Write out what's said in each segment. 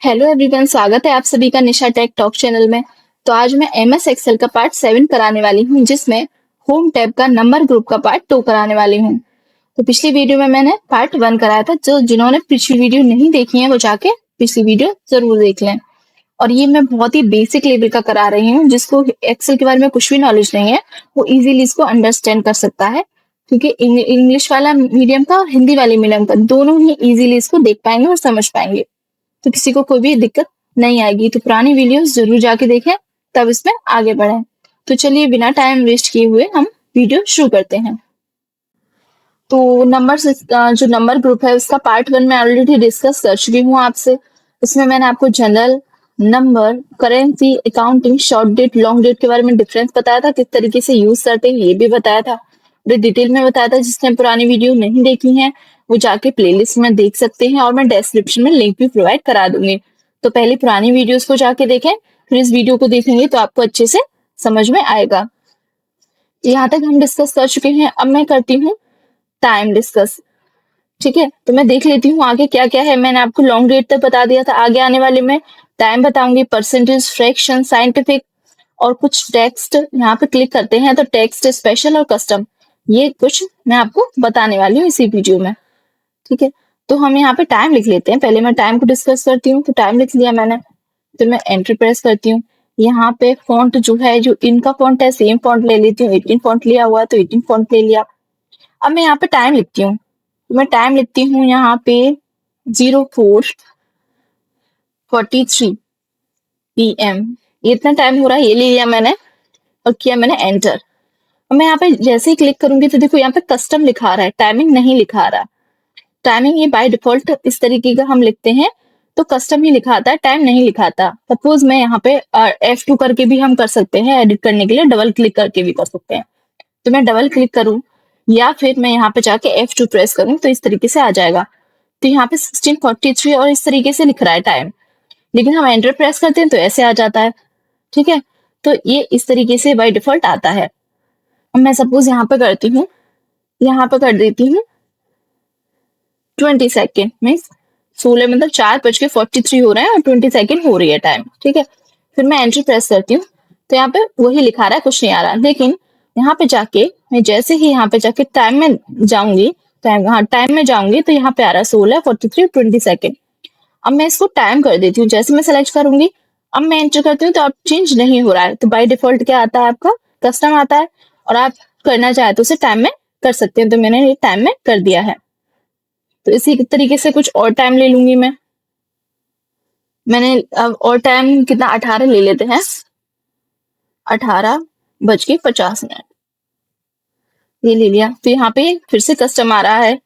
Hello everyone, स्वागत है आप सभी का निशा टेक टॉक चैनल में। तो आज मैं एमएस एक्सेल का पार्ट 7 कराने वाली हूँ, जिसमें होम टैब का नंबर ग्रुप का पार्ट 2 कराने वाली हूँ। तो पिछली वीडियो में मैंने पार्ट 1 कराया था। जिन्होंने पिछली वीडियो नहीं देखी है वो जाके पिछली वीडियो जरूर देख लें। और ये मैं बहुत ही बेसिक लेवल का करा रही हूँ, जिसको एक्सेल के बारे में कुछ भी नॉलेज नहीं है वो इजीली इसको अंडरस्टैंड कर सकता है, क्योंकि इंग्लिश वाला मीडियम का और हिंदी वाले मीडियम का दोनों ही इजीली इसको देख पाएंगे और समझ पाएंगे। तो किसी को कोई भी दिक्कत नहीं आएगी। तो पुरानी वीडियोस जरूर जाके देखें, तब इसमें आगे बढ़ें। तो चलिए बिना टाइम वेस्ट किए हुए हम वीडियो शुरू करते हैं। तो जो नंबर ग्रुप है उसका पार्ट 1 में ऑलरेडी डिस्कस कर चुकी हूँ आपसे। इसमें मैंने आपको general, number, currency, accounting, short date, long date के बारे में डिफरेंस बताया था, किस तरीके से यूज करते हैं ये भी बताया था, पूरे डिटेल में बताया था। जिसने पुरानी वीडियो नहीं देखी है वो जाके प्लेलिस्ट में देख सकते हैं, और मैं डिस्क्रिप्शन में लिंक भी प्रोवाइड करा दूंगी। तो पहले पुरानी वीडियोस को जाके देखें, फिर इस वीडियो को देखेंगे तो आपको अच्छे से समझ में आएगा। यहाँ तक हम डिस्कस कर चुके हैं। अब मैं करती हूँ टाइम डिस्कस। ठीक है, तो मैं देख लेती हूँ आगे क्या क्या है। मैंने आपको लॉन्ग डेट तक बता दिया था, आगे आने वाले में टाइम बताऊंगी, परसेंटेज, फ्रैक्शन, साइंटिफिक और कुछ टेक्स्ट। यहाँ पे क्लिक करते हैं तो टेक्स्ट, स्पेशल और कस्टम, ये कुछ मैं आपको बताने वाली हूँ इसी वीडियो में। ठीक है, तो हम यहाँ पे टाइम लिख लेते हैं। पहले मैं टाइम को डिस्कस करती हूँ। तो टाइम लिख लिया मैंने, फिर मैं एंटर प्रेस करती हूँ। यहाँ पे फॉन्ट जो है, जो इनका फॉन्ट है सेम फॉन्ट ले लेती हूँ। 18 फॉन्ट लिया हुआ है तो 18 फॉन्ट ले लिया। अब मैं यहाँ पे टाइम लिखती हूँ। तो मैं टाइम लिखती हूँ यहाँ पे 04:43 PM। ये इतना टाइम हो रहा है, ये ले लिया मैंने और किया मैंने एंटर। अब मैं यहाँ पे जैसे ही क्लिक करूंगी तो देखो यहाँ पे कस्टम लिखा रहा है, टाइमिंग नहीं लिखा रहा। टाइमिंग ये बाय डिफॉल्ट इस तरीके का हम लिखते हैं तो कस्टम ही लिखाता है, टाइम नहीं लिखाता। सपोज मैं यहाँ पे F2 करके भी हम कर सकते हैं, एडिट करने के लिए डबल क्लिक करके भी कर सकते हैं। तो मैं डबल क्लिक करूं या फिर मैं यहाँ पे जाके F2 प्रेस करूं तो इस तरीके से आ जाएगा। तो यहाँ पे 16:43 और इस तरीके से लिख रहा है टाइम, लेकिन हम एंटर प्रेस करते हैं तो ऐसे आ जाता है। ठीक है, तो ये इस तरीके से बाय डिफॉल्ट आता है। अब मैं सपोज यहाँ पे करती हूँ, यहाँ पे कर देती हूँ 20 सेकेंड में 16, मतलब 4:43 हो रहे हैं और 20 सेकेंड हो रही है टाइम। ठीक है, फिर मैं एंटर प्रेस करती हूँ तो यहाँ पे वही लिखा रहा है, कुछ नहीं आ रहा। लेकिन यहाँ पे जाके मैं जैसे ही यहाँ पे जाके टाइम में जाऊंगी, टाइम में जाऊंगी तो यहाँ पे आ रहा है 16, 43, 20 सेकेंड। अब मैं इसको टाइम कर देती हूँ। जैसे मैं सेलेक्ट करूंगी, अब मैं एंटर करती हूँ तो अब चेंज नहीं हो रहा है। तो बाय डिफॉल्ट क्या आता है, आपका कस्टम आता है, और आप करना चाहे तो उसे टाइम में कर सकते हैं। तो मैंने ये टाइम में कर दिया है। तो इसी तरीके से कुछ और टाइम ले लूंगी मैंने अब और टाइम कितना, 18 ले लेते हैं, 18:50। ये ले लिया। तो यहाँ पे फिर से कस्टम आ रहा है।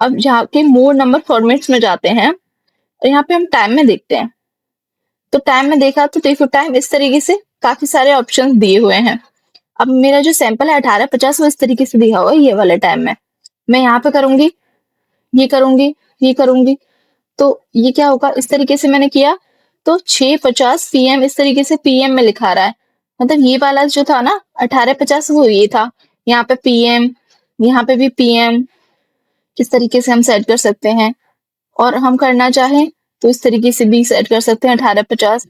अब यहाँ के मोर नंबर फॉर्मेट्स में जाते हैं और यहाँ पे हम टाइम में देखते हैं। तो टाइम में देखा तो देखो टाइम इस तरीके से काफी सारे ऑप्शन दिए हुए हैं। अब मेरा जो सैंपल है 18:50 वो इस तरीके से दिया हुआ है ये वाले टाइम में। मैं यहाँ पे करूंगी, ये करूंगी, ये करूंगी, तो ये क्या होगा, इस तरीके से मैंने किया तो 6:50 PM इस तरीके से PM में लिखा रहा है। मतलब ये वाला जो था ना 18:50 वो ये था। यहाँ पे PM, यहाँ पे भी PM, किस तरीके से हम सेट कर सकते हैं। और हम करना चाहें तो इस तरीके से भी सेट कर सकते हैं 18:50।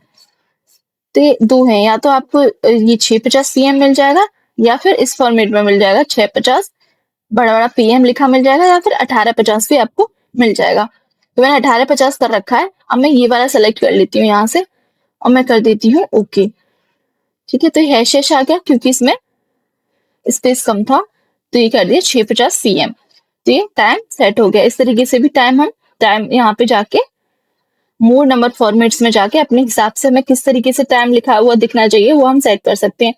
तो ये दो हैं, या तो आपको ये 6:50 PM मिल जाएगा या फिर इस फॉर्मेट में मिल जाएगा 6:50 बड़ा बड़ा PM लिखा मिल जाएगा, या फिर 18:50 भी आपको मिल जाएगा। तो मैंने 18:50 कर रखा है। अब मैं ये वाला सेलेक्ट कर लेती हूँ यहाँ से और मैं कर देती हूँ ओके। ठीक है, तो ये हैश आ गया क्योंकि इसमें स्पेस कम था, तो ये कर दिया 6:50 PM। तो ये टाइम सेट हो गया। इस तरीके से भी हम टाइम यहाँ पे जाके मोर नंबर फॉर्मेट्स में जाके अपने हिसाब से हमें किस तरीके से टाइम लिखा हुआ दिखना चाहिए वो हम सेट कर सकते हैं।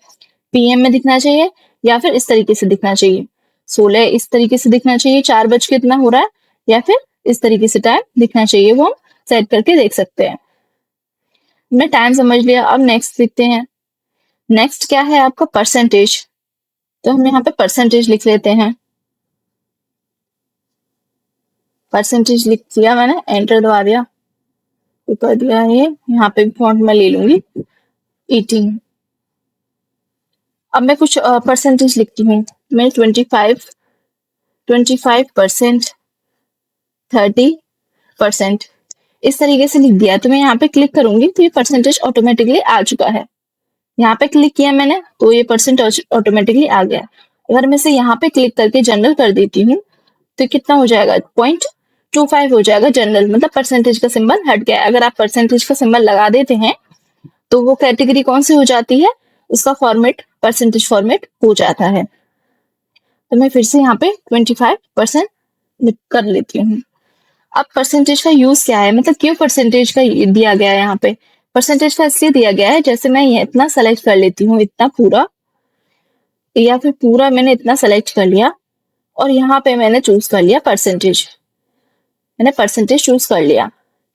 PM में दिखना चाहिए या फिर इस तरीके से दिखना चाहिए, 16 इस तरीके से दिखना चाहिए, 4 बज के इतना हो रहा है, या फिर इस तरीके से टाइम दिखना चाहिए, वो हम सेट करके देख सकते हैं। मैं टाइम समझ लिया। अब नेक्स्ट देखते हैं। नेक्स्ट क्या है आपका, परसेंटेज। तो हम यहाँ पे परसेंटेज लिख लेते हैं। परसेंटेज लिख दिया मैंने, एंटर दबा दिया, तो कर दिया ये। यहाँ पे फॉन्ट में ले लूंगी 18। अब मैं कुछ परसेंटेज लिखती हूँ। मैं 25%, 30%, इस तरीके से लिख दिया। तो मैं यहाँ पे क्लिक करूंगी तो ये परसेंटेज ऑटोमेटिकली आ चुका है। यहाँ पे क्लिक किया मैंने तो ये परसेंटेज ऑटोमेटिकली आ गया। अगर मैं इसे यहाँ पे क्लिक करके जनरल कर देती हूँ तो कितना हो जाएगा, 0.25 हो जाएगा जनरल, मतलब परसेंटेज का सिंबल हट गया। अगर आप परसेंटेज का सिंबल लगा देते हैं तो वो कैटेगरी कौन सी हो जाती है, उसका फॉर्मेट परसेंटेज फॉर्मेट हो जाता है। तो मैं फिर से यहाँ पे 25% कर लेती हूँ। अब परसेंटेज का यूज क्या है, मतलब क्यों परसेंटेज का दिया गया है यहाँ पे। परसेंटेज का इसलिए दिया गया है, जैसे मैं ये इतना सेलेक्ट कर लेती हूँ, इतना पूरा, या फिर पूरा मैंने इतना सेलेक्ट कर लिया और यहाँ पे मैंने चूज कर लिया परसेंटेज, मैंने परसेंटेज चूज कर लिया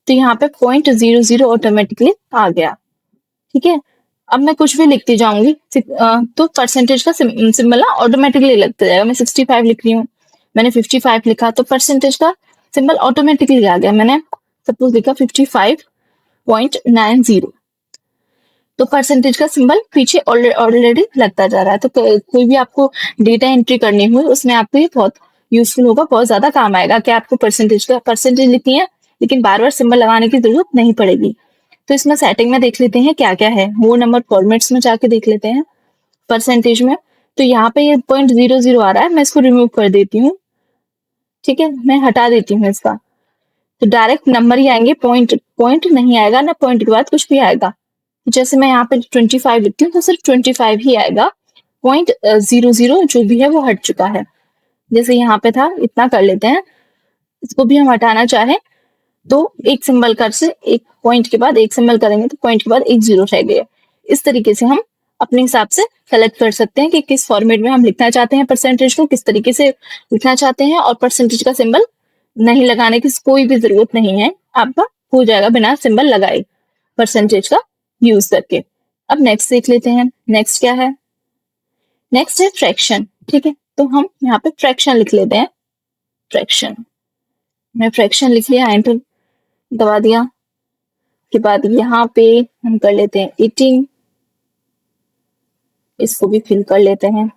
तो यहाँ पे 0.00 ऑटोमेटिकली आ गया। ठीक है, अब मैं कुछ भी लिखती जाऊंगी तो परसेंटेज का सिंबल ना ऑटोमेटिकली लगता जाएगा। मैं 65 लिख रही हूँ, मैंने 55 लिखा तो परसेंटेज का सिंबल ऑटोमेटिकली आ गया। मैंने सपोज लिखा 55.90 तो परसेंटेज का सिंबल पीछे ऑलरेडी लगता जा रहा है। तो कोई भी आपको डेटा एंट्री करनी हो उसमें आपको ये बहुत यूजफुल होगा, बहुत ज्यादा काम आएगा कि आपको परसेंटेज लिखनी है लेकिन बार बार सिंबल लगाने की जरूरत नहीं पड़ेगी। तो इसमें सेटिंग में देख लेते हैं क्या क्या है, मोर नंबर फॉर्मेट्स में जाके देख लेते हैं परसेंटेज में। तो यहाँ पे ये 0.00 आ रहा है, मैं इसको रिमूव कर देती हूँ। ठीक है, मैं हटा देती हूँ इसका, तो डायरेक्ट नंबर ही आएंगे, पॉइंट नहीं आएगा ना, पॉइंट के बाद कुछ भी आएगा। जैसे मैं यहाँ पे 25 लिखती हूँ तो सिर्फ 25 ही आएगा, 0.00 जो भी है वो हट चुका है। जैसे यहाँ पे था इतना कर लेते हैं, इसको भी हम हटाना चाहें तो एक सिंबल कर से एक पॉइंट के बाद एक सिंबल करेंगे तो पॉइंट के बाद एक जीरो रह गया। इस तरीके से हम अपने हिसाब से सेलेक्ट कर सकते हैं कि किस फॉर्मेट में हम लिखना चाहते हैं परसेंटेज को, किस तरीके से लिखना चाहते हैं। और परसेंटेज का सिंबल नहीं लगाने की कोई भी जरूरत नहीं है, आपका हो जाएगा बिना सिंबल लगाए परसेंटेज का यूज करके। अब नेक्स्ट देख लेते हैं, नेक्स्ट क्या है, नेक्स्ट है फ्रैक्शन। ठीक है, तो हम यहाँ पे फ्रैक्शन लिख लेते हैं, फ्रैक्शन, मैं फ्रैक्शन लिख लिया, एंटर दबा दिया के बाद यहाँ पे हम कर लेते हैं 18, इसको भी फिल कर लेते हैं।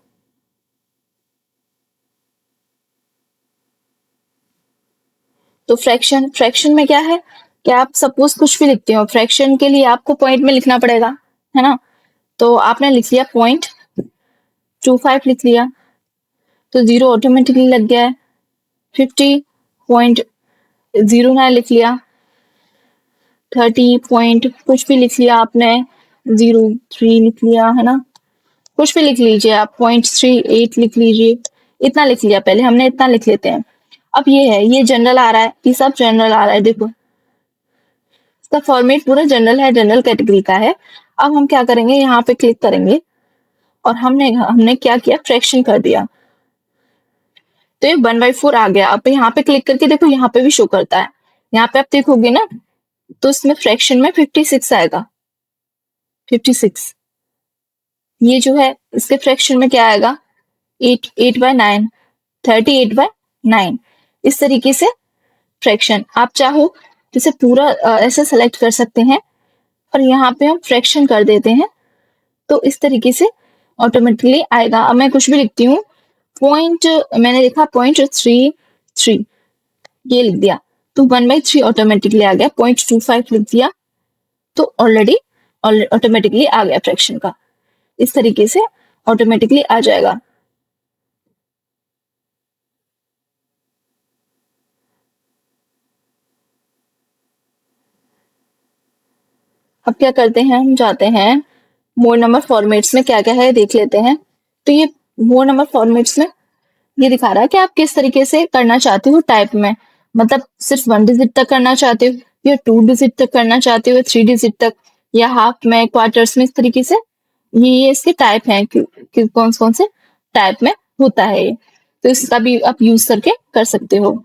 तो फ्रैक्शन में क्या है कि आप सपोज कुछ भी लिखते हो, फ्रैक्शन के लिए आपको पॉइंट में लिखना पड़ेगा, है ना। तो आपने लिख लिया 0.25 लिख लिया तो जीरो ऑटोमेटिकली लग गया है। 50.09 लिख लिया, 30 पॉइंट कुछ भी लिख लिया आपने, 03 लिख लिया, है ना, कुछ भी लिख लीजिए आप, 0.38 लिख लीजिए, इतना लिख लिया, पहले हमने इतना लिख लेते हैं। अब ये है, ये जनरल आ रहा है, ये सब जनरल आ रहा है, देखो इसका फॉर्मेट पूरा जनरल है, जनरल कैटेगरी का है। अब हम क्या करेंगे, यहाँ पे क्लिक करेंगे और हमने क्या किया, फ्रैक्शन कर दिया तो ये 1/4 आ गया। अब यहाँ पे क्लिक करके देखो, यहाँ पे भी शो करता है, यहाँ पे आप देखोगे ना तो इसमें फ्रैक्शन में 56 आएगा, 56। ये जो है इसके फ्रैक्शन में क्या आएगा, 8/9, 38/9। इस तरीके से फ्रैक्शन आप चाहो जैसे पूरा ऐसे सेलेक्ट कर सकते हैं और यहाँ पे हम फ्रैक्शन कर देते हैं तो इस तरीके से ऑटोमेटिकली आएगा। अब मैं कुछ भी लिखती हूँ, मैंने लिखा 0.33, ये लिख दिया तो 1/3 ऑटोमेटिकली आ गया। 0.25 लिख दिया तो ऑलरेडी ऑटोमेटिकली आ गया फ्रैक्शन का। इस तरीके से ऑटोमेटिकली आ जाएगा। अब क्या करते हैं, हम जाते हैं मोर नंबर फॉर्मेट्स में, क्या क्या है देख लेते हैं। तो ये मोर नंबर फॉर्मेट्स में ये दिखा रहा है कि आप किस तरीके से करना चाहते हो टाइप में, मतलब सिर्फ 1 डिजिट तक करना चाहते हो या 2 डिजिट तक करना चाहते हो, 3 डिजिट तक या हाफ में, क्वार्टर्स में, इस तरीके से ये इसके टाइप हैं कि कौन से टाइप में होता है ये। तो इसका भी आप यूज करके कर सकते हो।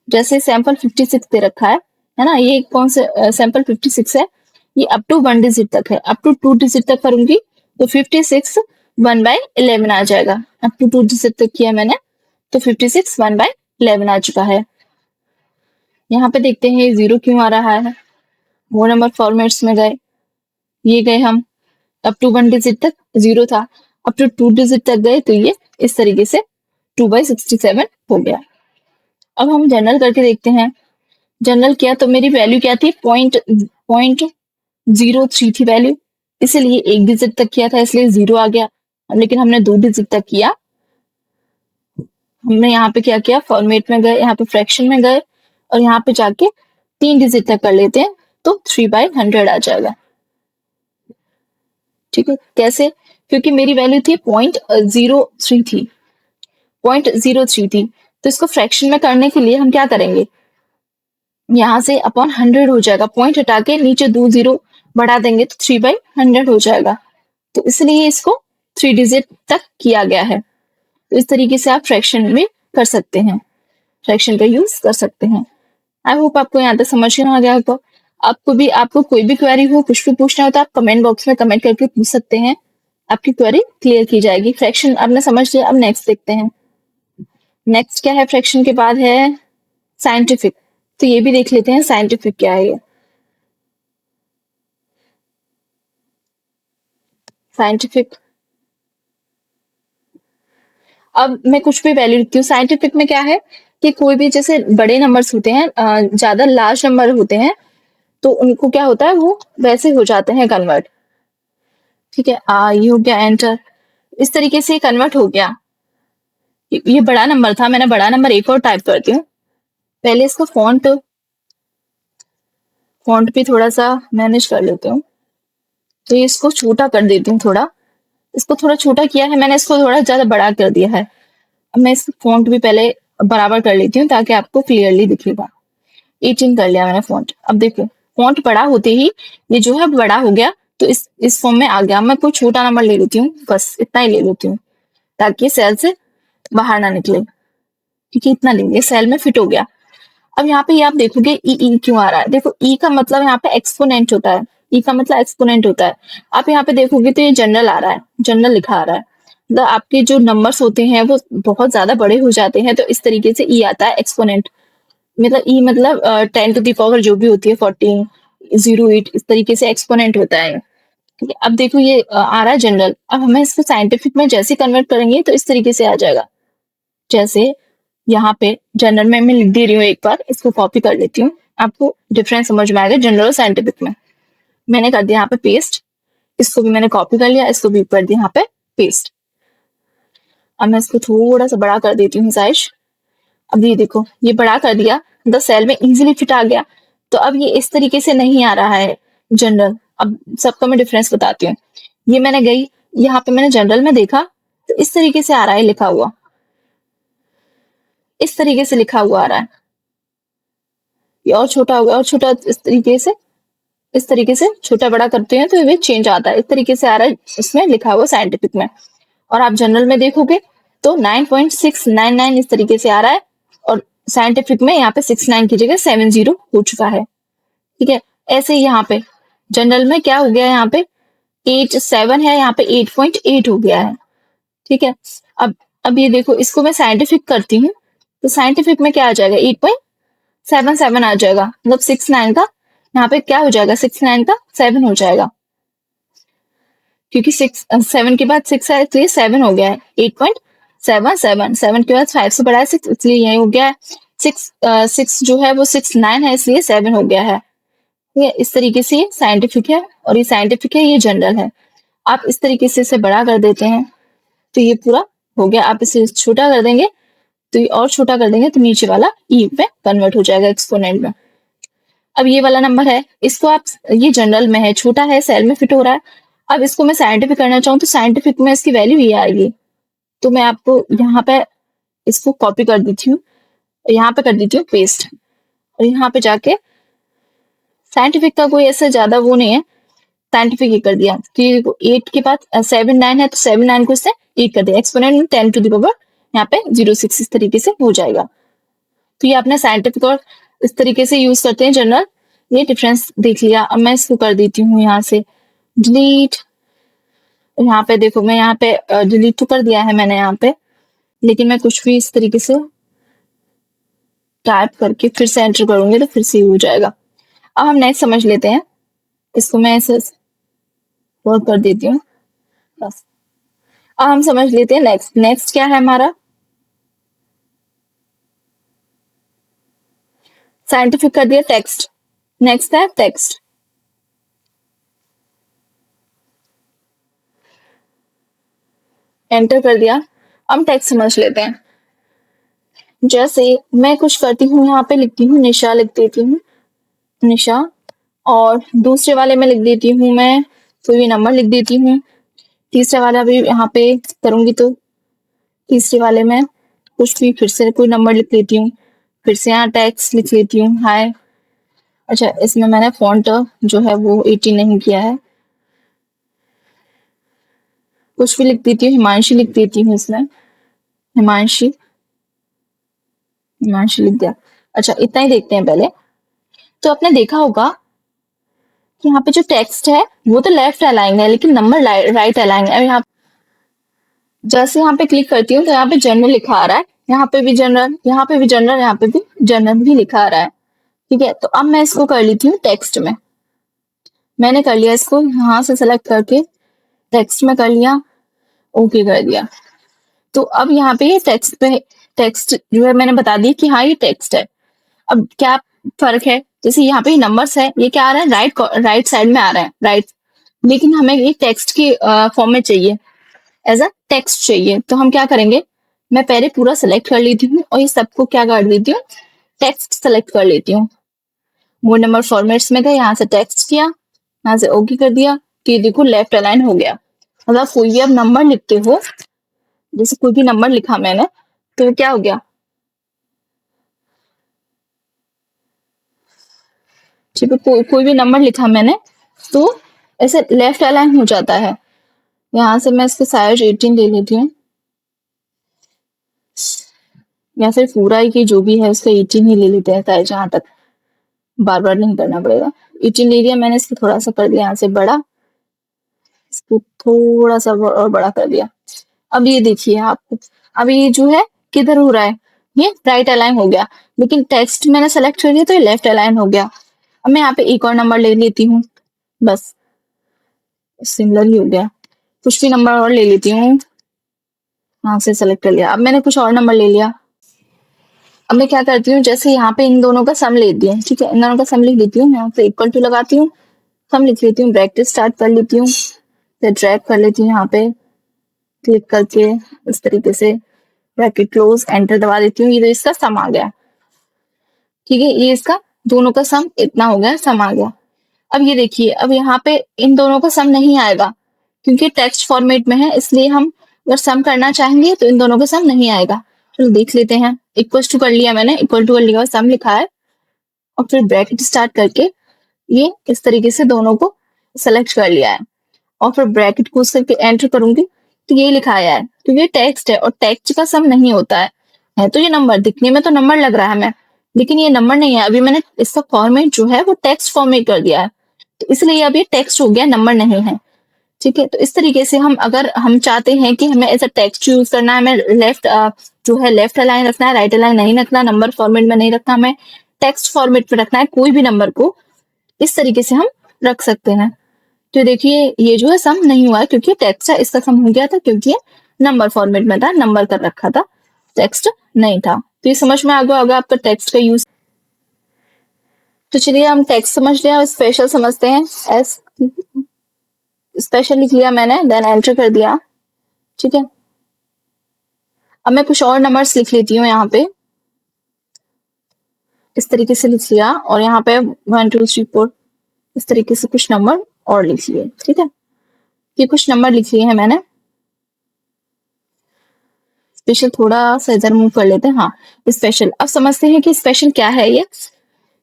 जैसे सैंपल 56 दे रखा है ना, ये कौन से सैंपल 56 है, ये अप टू 1 डिजिट तक है। अप टू 2 डिजिट तक करूंगी तो 56 1/11 आ जाएगा। अप टू 2 डिजिट तक किया मैंने तो 56 1/11 आ चुका है। यहाँ पे देखते हैं ये जीरो क्यों आ रहा है, वो नंबर फॉर्मेट्स में गए, ये गए हम, अप टू 1 डिजिट तक जीरो था, अप टू 2 डिजिट तक गए तो ये इस तरीके से 2/67 हो गया। अब हम जनरल करके देखते हैं जनरल किया तो मेरी वैल्यू क्या थी, पॉइंट 03 थी वैल्यू, इसीलिए एक डिजिट तक किया था इसलिए 0 आ गया। लेकिन हमने 2 डिजिट तक किया। हमने यहाँ पे क्या किया, फॉर्मेट में गए, यहाँ पे फ्रैक्शन में गए और यहाँ पे जाके 3 डिजिट तक कर लेते हैं तो 3/100 आ जाएगा। ठीक है, कैसे? क्योंकि मेरी वैल्यू थी पॉइंट जीरो थ्री थी, तो इसको फ्रैक्शन में करने के लिए हम क्या करेंगे, यहाँ से अपॉन 100 हो जाएगा, पॉइंट हटा के नीचे 2 जीरो बढ़ा देंगे तो 3/100 हो जाएगा। तो इसलिए इसको 3 डिजिट तक किया गया है। तो इस तरीके से आप फ्रैक्शन में कर सकते हैं, फ्रैक्शन का यूज कर सकते हैं। आई होप आपको यहाँ तक समझ में आ गया होगा। आपको कोई भी क्वेरी हो, कुछ भी पूछना हो तो आप कमेंट बॉक्स में कमेंट करके पूछ सकते हैं, आपकी क्वेरी क्लियर की जाएगी। फ्रैक्शन आपने समझ लिया, अब नेक्स्ट देखते हैं। नेक्स्ट क्या है, फ्रैक्शन के बाद है साइंटिफिक। तो ये भी देख लेते हैं साइंटिफिक क्या है। ये साइंटिफिक, अब मैं कुछ भी वैल्यू लिखती हूँ। साइंटिफिक में क्या है कि कोई भी जैसे बड़े नंबर्स होते हैं, ज्यादा लार्ज नंबर होते हैं, तो उनको क्या होता है, वो वैसे हो जाते हैं कन्वर्ट। ठीक है, ये हो गया एंटर, इस तरीके से कन्वर्ट हो गया। ये बड़ा नंबर था, मैंने बड़ा नंबर एक और टाइप करती हूँ। पहले इसको फॉन्ट भी थोड़ा सा मैनेज कर लेती हूँ, तो इसको छोटा कर देती हूँ थोड़ा। इसको थोड़ा छोटा किया है मैंने, इसको थोड़ा ज्यादा बड़ा कर दिया है। अब मैं इसको फॉन्ट भी पहले बराबर कर लेती हूँ ताकि आपको क्लियरली दिखेगा। 18 कर लिया मैंने फॉन्ट। अब देखो फॉन्ट बड़ा होते ही ये जो है बड़ा हो गया, तो इस फॉर्म में आ गया। मैं कोई छोटा नंबर ले लेती हूँ, बस इतना ही ले लेती हूँ ताकि सेल से बाहर ना निकले। क्योंकि इतना लेंगे, सेल में फिट हो गया। अब यहाँ पे ये आप देखोगे ई क्यों आ रहा है, देखो ई का मतलब यहाँ पे एक्सपोनेंट होता है, ई का मतलब एक्सपोनेंट होता है। आप यहाँ पे देखोगे तो ये जनरल आ रहा है, जनरल लिखा आ रहा है, मतलब आपके जो नंबर्स होते हैं वो बहुत ज्यादा बड़े हो जाते हैं, तो इस तरीके से ई आता है एक्सपोनेंट। मतलब ई मतलब 10 to the power जो भी होती है 14, 08, इस तरीके से एक्सपोनेंट होता है। ठीक है, अब देखो ये आ रहा है जनरल। अब हमें इसको साइंटिफिक में जैसे कन्वर्ट करेंगे तो इस तरीके से आ जाएगा। जैसे यहाँ पे जनरल में मैं लिख दे रही हूँ, एक बार इसको कॉपी कर लेती हूँ, आपको डिफरेंस समझ में आएगा जनरल और साइंटिफिक में। मैंने कर दिया यहाँ पे पेस्ट, इसको भी मैंने कॉपी कर लिया, इसको भी कर दिया यहाँ पे पेस्ट। अब मैं इसको थोड़ा सा बड़ा कर देती हूँ साइज। अब ये देखो ये बड़ा कर दिया, द सेल में इजीली फिट आ गया। तो अब ये इस तरीके से नहीं आ रहा है जनरल। अब सबका मैं डिफरेंस बताती हूँ। ये मैंने गई यहाँ पे, मैंने जनरल में देखा तो इस तरीके से आ रहा है लिखा हुआ, इस तरीके से लिखा हुआ आ रहा है। ये और छोटा हो गया और छोटा, इस तरीके से छोटा बड़ा करते हैं तो ये चेंज आता है, इस तरीके से आ रहा है इसमें लिखा हुआ साइंटिफिक में। और आप जनरल में देखोगे तो 9.699 इस तरीके से आ रहा है, और साइंटिफिक में यहाँ पे 69 की जगह 70 हो चुका है। ठीक है, ऐसे ही यहाँ पे जनरल में क्या हो गया, यहाँ पे 87 है, यहाँ पे 8.8 हो गया है। ठीक है, अब अब ये देखो इसको मैं साइंटिफिक करती हूँ तो साइंटिफिक में क्या आ जाएगा, 8.77 आ जाएगा। मतलब 69 का यहाँ पे क्या हो जाएगा, 69 का 7 हो जाएगा, क्योंकि 7 के बाद 6 है तो ये 7 हो गया है। 8.77, 7 के बाद 5 से बड़ा है 6, इसलिए यही हो गया है। 6 जो है वो 69 है, इसलिए 7 हो गया है। ठीक है, इस तरीके से ये साइंटिफिक है और ये साइंटिफिक है, ये जनरल है। आप इस तरीके से इसे बड़ा कर देते हैं तो ये पूरा हो गया। आप इसे छोटा कर देंगे तो ये और छोटा कर देंगे तो नीचे वाला ई पे कन्वर्ट हो जाएगा, एक्सपोनेंट में। अब ये वाला नंबर है, इसको आप, ये जनरल में है, छोटा है, सेल में फिट हो रहा है। अब इसको मैं साइंटिफिक करना चाहूँ तो साइंटिफिक में इसकी वैल्यू ये आएगी। तो मैं आपको यहाँ पे इसको कॉपी कर देती हूँ, यहाँ पे कर देती हूँ पेस्ट, और यहाँ पे जाके साइंटिफिक का कोई ऐसा ज्यादा वो नहीं है, साइंटिफिक ही कर दिया कि 8 के बाद 7 9 है तो 7 9 को इससे 8 कर दिया, एक्सपोनेंट में 10 to the power यहाँ पे 06 इस तरीके से हो जाएगा। तो ये आपने साइंटिफिक और इस तरीके से यूज करते हैं जनरल, ये डिफरेंस देख लिया। अब मैं इसको कर देती हूँ यहाँ से डिलीट। यहाँ पे देखो मैं यहाँ पे डिलीट तो कर दिया है मैंने यहाँ पे, लेकिन मैं कुछ भी इस तरीके से टाइप करके फिर से एंटर करूंगी तो फिर से हो जाएगा। अब हम नेक्स्ट समझ लेते हैं, इसको मैं ऐसे वर्क कर देती हूँ बस। अब हम समझ लेते हैं नेक्स्ट। नेक्स्ट क्या है हमारा, साइंटिफिक कर दिया टेक्स्ट। नेक्स्ट है टेक्स्ट। एंटर कर दिया। अब टेक्स्ट समझ लेते हैं। जैसे मैं कुछ करती हूँ, यहाँ पे लिखती हूँ निशा, लिख देती हूँ निशा, और दूसरे वाले में लिख देती हूँ मैं कोई भी नंबर लिख देती हूँ। तीसरे वाला भी यहाँ पे करूंगी तो तीसरे वाले में कुछ भी फिर से कोई नंबर लिख लेती हूँ। फिर से यहाँ टेक्स्ट लिख लेती हूँ हाय। अच्छा, इसमें मैंने फॉन्ट जो है वो 18 नहीं किया है। कुछ भी लिख देती हूँ, हिमांशी लिख देती हूँ इसमें, हिमांशी, हिमांशी लिख दिया। अच्छा, इतना ही देखते हैं पहले। तो आपने देखा होगा कि यहाँ पे जो टेक्स्ट है वो तो लेफ्ट अलाइन है, लेकिन नंबर राइट अलाइन है। यहाँ जैसे यहाँ पे क्लिक करती हूँ तो यहाँ पे जनरल लिखा आ रहा है, यहाँ पे भी जनरल, यहाँ पे भी जनरल, यहाँ पे भी जनरल भी लिखा आ रहा है। ठीक है, तो अब मैं इसको कर लेती हूँ टेक्स्ट में। मैंने कर लिया इसको, यहाँ से सेलेक्ट करके टेक्स्ट में कर लिया, ओके कर दिया। तो अब यहाँ पे ये टेक्स्ट पे, टेक्स्ट जो है मैंने बता दी कि हाँ ये टेक्स्ट है। अब क्या फर्क है, जैसे यहाँ पे नंबर्स है, ये क्या आ रहा है, राइट साइड में आ रहा है, राइट, लेकिन हमें ये टेक्स्ट की फॉर्म में चाहिए, एज अ टेक्स्ट चाहिए। तो हम क्या करेंगे, मैं पहले पूरा सेलेक्ट कर लेती हूँ और ये सबको क्या कर देती हूँ, टेक्स्ट सेलेक्ट कर लेती हूँ। मोड नंबर फॉर्मेट्स में गए, यहाँ से टेक्स्ट किया, यहाँ से ओके कर दिया, तो ये देखो लेफ्ट अलाइन हो गया। मतलब कोई भी आप नंबर लिखते हो, जैसे कोई भी नंबर लिखा मैंने, तो क्या हो गया, ठीक है, कोई भी नंबर लिखा मैंने तो ऐसे लेफ्ट अलाइन हो जाता है। यहाँ से मैं इसके साइज 18 ले लेती हूँ, या फिर पूरा ही जो भी है उसका 18 ही ले लेते हैं साइज, जहाँ तक बार बार नहीं करना पड़ेगा। 18 ले लिया मैंने, इसको थोड़ा सा कर दिया यहाँ से बड़ा, इसको थोड़ा सा और बड़ा कर दिया। अब ये देखिए आप, अब ये जो है किधर हो रहा है, ये राइट अलाइन हो गया, लेकिन टेक्स्ट मैंने सेलेक्ट कर लिया तो ये लेफ्ट अलाइन हो गया। अब मैं यहाँ पे एक और नंबर ले लेती हूँ, बस सिमिलर ही हो गया। कुछ भी नंबर और ले लेती हूँ, यहाँ से सेलेक्ट कर लिया। अब मैंने कुछ और नंबर ले लिया। अब मैं क्या करती हूँ, जैसे यहाँ पे इन दोनों का सम लेती हूँ, ठीक है, इन दोनों का सम लिख लेती हूँ, यहाँ पे इक्वल टू लगाती हूँ, सम लिख लेती हूँ, ब्रैकेट स्टार्ट कर लेती हूँ, फिर ड्रैग कर लेती हूँ, यहाँ पे क्लिक करके इस तरीके से ब्रैकेट क्लोज, एंटर दबा देती हूँ, ये तो इसका सम आ गया। ठीक है, ये इसका दोनों का सम इतना हो गया, सम आ गया। अब ये देखिए, अब यहाँ पे इन दोनों का सम नहीं आएगा क्योंकि टेक्स्ट फॉर्मेट में है, इसलिए हम अगर सम करना चाहेंगे तो इन दोनों का सम नहीं आएगा। चलो देख लेते हैं। इक्वल टू कर लिया मैंने, इक्वल टू कर लिया, सम लिखा है, और फिर ब्रैकेट स्टार्ट करके ये इस तरीके से दोनों को सेलेक्ट कर लिया है, और फिर ब्रैकेट को करके एंटर करूंगी तो ये लिखा आया है, तो ये टेक्स्ट है, और टेक्स्ट का सम नहीं होता है तो ये नंबर, दिखने में तो नंबर लग रहा है हमें, लेकिन ये नंबर नहीं है। अभी मैंने इसका फॉर्मेट जो है वो टेक्स्ट फॉर्मेट कर दिया है, तो इसलिए अब ये टेक्स्ट हो गया, नंबर नहीं है। ठीक है, तो इस तरीके से हम, अगर हम चाहते हैं कि हमें ऐसा टेक्स्ट यूज करना है, हमें लेफ्ट जो है लेफ्ट अलाइन रखना है, राइट अलाइन नहीं रखना, नंबर फॉर्मेट में नहीं रखना, हमें टेक्स्ट फॉर्मेट में रखना है, कोई भी नंबर को इस तरीके से हम रख सकते हैं। तो देखिए ये जो है सम नहीं हुआ है क्योंकि टेक्स्ट है, इसका सम हो गया था क्योंकि ये नंबर फॉर्मेट में था, नंबर कर रखा था, टेक्स्ट नहीं था। तो ये समझ में आ गया होगा आपका टेक्स्ट का यूज। तो चलिए हम टेक्स्ट समझ लिया, स्पेशल समझते हैं। एस स्पेशल लिख लिया मैंने, देन एंटर कर दिया। ठीक है, अब मैं कुछ और नंबर्स लिख लेती हूँ, यहाँ पे इस तरीके से लिख लिया, और यहाँ पे 1 2 3 4 इस तरीके से कुछ नंबर और लिख लिए। ठीक है, ये कुछ नंबर लिख लिए हैं मैंने। स्पेशल थोड़ा सा इधर मूव कर लेते हैं, हाँ स्पेशल। अब समझते हैं कि स्पेशल क्या है ये।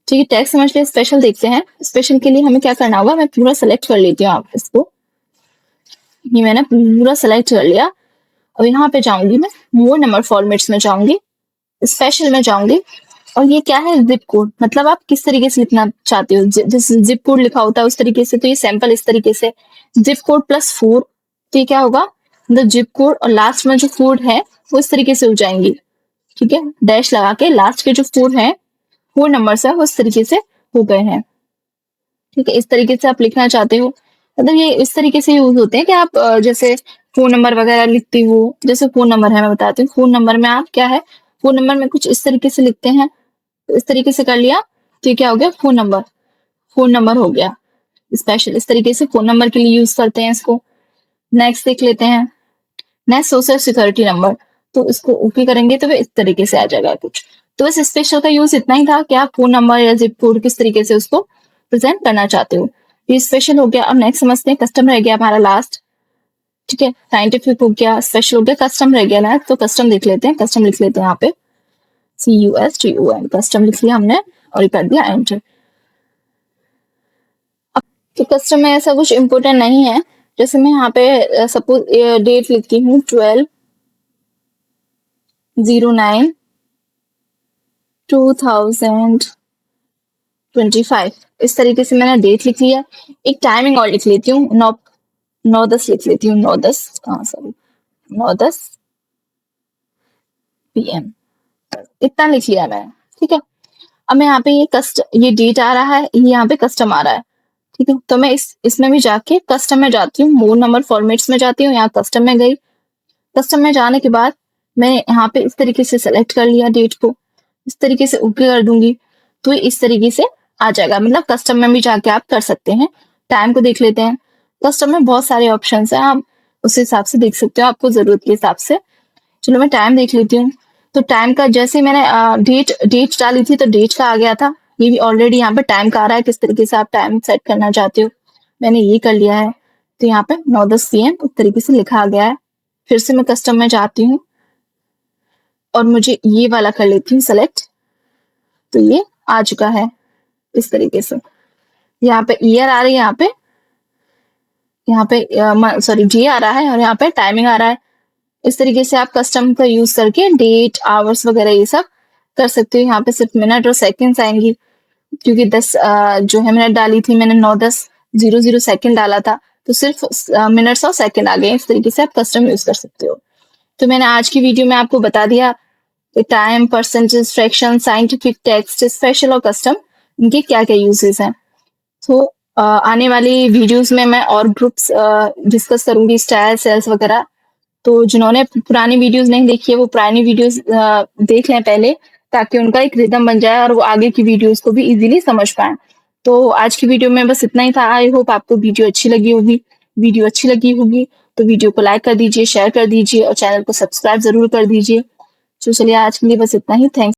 ठीक है, टैग समझ लिया, स्पेशल देखते हैं। स्पेशल के लिए हमें क्या करना होगा, मैं पूरा सेलेक्ट कर लेती हूँ, आप इसको, ये मैंने पूरा सेलेक्ट कर लिया। अब यहाँ पे जाऊंगी मैं, मोर नंबर फॉर्मेट्स में जाऊंगी, स्पेशल में जाऊंगी, और ये क्या है, जिप कोड, मतलब आप किस तरीके से लिखना चाहते हो, जिस जिप कोड लिखा होता है उस तरीके से। तो ये सैंपल इस तरीके से, जिप कोड +4, तो ये क्या होगा, द जिप कोड, और लास्ट में जो 4 है वो इस तरीके से हो जाएंगी। ठीक है, डैश लगा के लास्ट के जो 4 है, 4 नंबर्स है, वो इस तरीके से हो गए हैं। ठीक है, इस तरीके से आप लिखना चाहते हो, मतलब ये इस तरीके से यूज होते हैं कि आप जैसे फोन नंबर वगैरह लिखते हो, जैसे फोन नंबर है, मैं बताती हूँ, फोन नंबर में आप क्या है, फोन नंबर में कुछ इस तरीके से लिखते हैं, तो इस तरीके से कर लिया, तो ये क्या हो गया, फोन नंबर हो गया स्पेशल। इस तरीके से फोन नंबर के लिए यूज करते हैं इसको। नेक्स्ट देख लेते हैं, नेक्स्ट सोशल सिक्योरिटी नंबर। तो इसको ओके करेंगे तो इस तरीके से आ जाएगा कुछ। तो बस स्पेशल का यूज इतना ही था कि आप फोन नंबर या जिप कोड किस तरीके से उसको प्रेजेंट करना चाहते हो। ये स्पेशल हो गया। अब नेक्स्ट समझते हैं, कस्टम रह गया हमारा लास्ट। ठीक है, साइंटिफिक हो गया, स्पेशल हो गया, कस्टम रह गया ना। तो कस्टम देख लेते हैं, कस्टम लिख लेते हैं यहाँ पे CUSTOM, कस्टम लिख लिया हमने और ये कर दिया एंटर। तो कस्टम में ऐसा कुछ इम्पोर्टेंट नहीं है। जैसे मैं यहाँ पे सपोज डेट लिखती हूँ 12/09/2025, इस तरीके से मैंने डेट लिख लिया। एक टाइमिंग और लिख लेती हूँ, 9:10 लिख लेती हूँ, 9:10 PM, इतना लिख लिया मैंने। ठीक है, अब मैं यहाँ पे ये डेट आ रहा है, ये यहाँ पे कस्टम आ रहा है। ठीक है, तो मैं इसमें भी जाके कस्टम में जाती हूँ, मोर नंबर फॉर्मेट्स में जाती हूँ, यहाँ कस्टम में गई। कस्टम में जाने के बाद मैं यहाँ पे इस तरीके से सेलेक्ट कर लिया डेट को, इस तरीके से ओके कर दूंगी तो ये इस तरीके से आ जाएगा। मतलब कस्टम में भी जाके आप कर सकते हैं। टाइम को देख लेते हैं। कस्टम में बहुत सारे ऑप्शन है, आप उस हिसाब से देख सकते हो आपको जरूरत के हिसाब से। चलो मैं टाइम देख लेती हूँ। तो टाइम का जैसे मैंने डेट डाली थी तो डेट का आ गया था। ये भी ऑलरेडी यहाँ पे टाइम का आ रहा है, किस तरीके से आप टाइम सेट करना चाहते हो। मैंने ये कर लिया है, तो यहाँ पे 9:10 PM इस तरीके से लिखा आ गया है। फिर से मैं कस्टम में जाती हूँ और मुझे ये वाला कर लेती हूँ सेलेक्ट, तो ये आ चुका है इस तरीके से। यहाँ पे ईयर आ रही है, यहाँ पे सॉरी डे आ रहा है और यहाँ पे टाइमिंग आ रहा है। इस तरीके से आप कस्टम का यूज करके डेट, आवर्स वगैरह ये सब कर सकते हो। यहाँ पे सिर्फ मिनट और सेकंड्स आएंगी, क्योंकि 10 जो है मिनट डाली थी मैंने, 9:10:00 सेकंड डाला था, तो सिर्फ मिनट्स और सेकंड आ गए। इस तरीके से आप कस्टम यूज कर सकते हो। तो मैंने आज की वीडियो में आपको बता दिया time, percentage, fraction, scientific, text, special और कस्टम, इनके क्या क्या यूजेस हैं। तो आने वाली वीडियोस में मैं और ग्रुप्स डिस्कस करूंगी, स्टाइल, सेल्स वगैरह। तो जिन्होंने पुरानी वीडियोस नहीं देखी है वो पुरानी वीडियोस देख लें पहले, ताकि उनका एक रिदम बन जाए और वो आगे की वीडियोस को भी इजीली समझ पाए। तो आज की वीडियो में बस इतना ही था। आई होप आपको वीडियो अच्छी लगी होगी। वीडियो अच्छी लगी होगी तो वीडियो को लाइक कर दीजिए, शेयर कर दीजिए और चैनल को सब्सक्राइब जरूर कर दीजिए। तो चलिए आज के लिए बस इतना ही। थैंक्स।